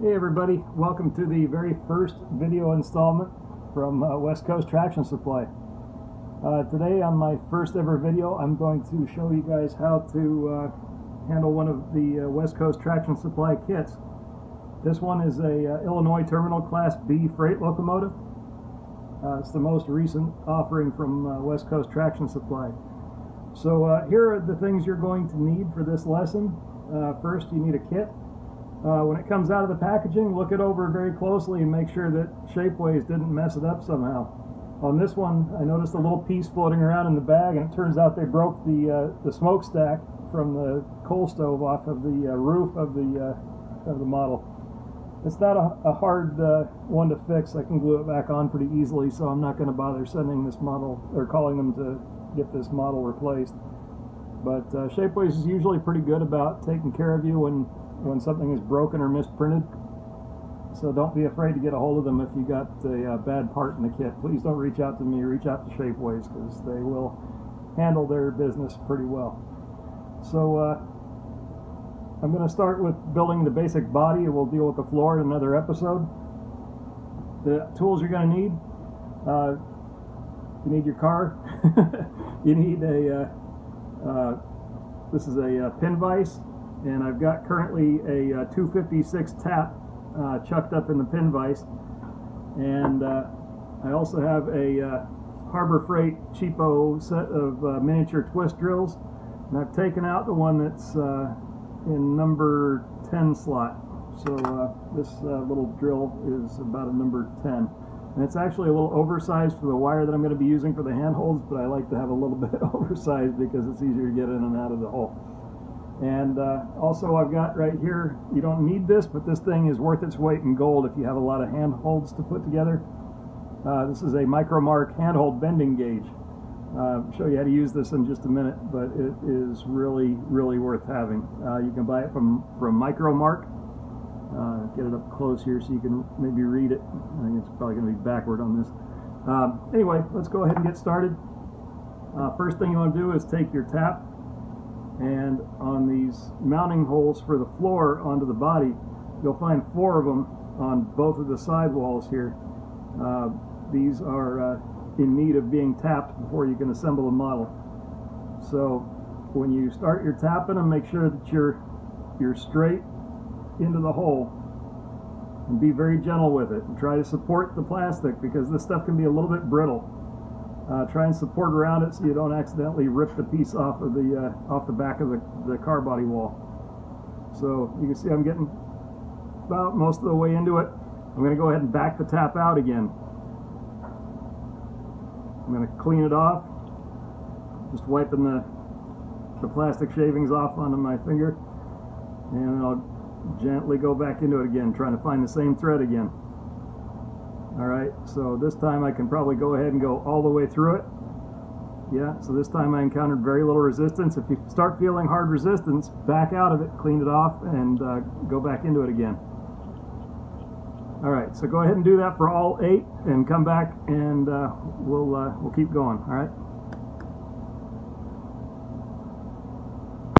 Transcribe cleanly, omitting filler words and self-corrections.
Hey everybody, welcome to the very first video installment from West Coast Traction Supply. Today on my first ever video I'm going to show you guys how to handle one of the West Coast Traction Supply kits. This one is a Illinois Terminal Class B freight locomotive. It's the most recent offering from West Coast Traction Supply. So here are the things you're going to need for this lesson. First, you need a kit. When it comes out of the packaging, look it over very closely and make sure that Shapeways didn't mess it up somehow. On this one, I noticed a little piece floating around in the bag, and it turns out they broke the smokestack from the coal stove off of the roof of the model. It's not a hard one to fix. I can glue it back on pretty easily, so I'm not going to bother sending this model or calling them to get this model replaced. But Shapeways is usually pretty good about taking care of you when something is broken or misprinted. So don't be afraid to get a hold of them if you got a bad part in the kit. Please don't reach out to me, reach out to Shapeways, because they will handle their business pretty well. So I'm going to start with building the basic body, and we'll deal with the floor in another episode. The tools you're going to need, you need your car, you need this is a pin vise, and I've got currently a 256 tap chucked up in the pin vise, and I also have a Harbor Freight cheapo set of miniature twist drills, and I've taken out the one that's in number 10 slot. So this little drill is about a number 10, and it's actually a little oversized for the wire that I'm going to be using for the handholds, but I like to have a little bit oversized because it's easier to get in and out of the hole. And also I've got right here, you don't need this, but this thing is worth its weight in gold if you have a lot of handholds to put together. This is a Micromark handhold bending gauge. I'll show you how to use this in just a minute, but it is really, really worth having. You can buy it from Micromark. Get it up close here so you can maybe read it. I think it's probably going to be backward on this. Anyway, let's go ahead and get started. First thing you want to do is take your tap, and on these mounting holes for the floor onto the body, you'll find 4 of them on both of the side walls here. These are in need of being tapped before you can assemble a model. So when you start your tapping them, make sure that you're straight into the hole, and be very gentle with it, and try to support the plastic because this stuff can be a little bit brittle. Try and support around it so you don't accidentally rip the piece off of the back of the car body wall. So you can see I'm getting about most of the way into it. I'm going to go ahead and back the tap out again. I'm going to clean it off, just wiping the plastic shavings off onto my finger, and then I'll gently go back into it again, trying to find the same thread again. Alright, so this time I can probably go ahead and go all the way through it. Yeah, so this time I encountered very little resistance. If you start feeling hard resistance, back out of it, clean it off, and go back into it again. Alright, so go ahead and do that for all 8 and come back, and we'll keep going. Alright.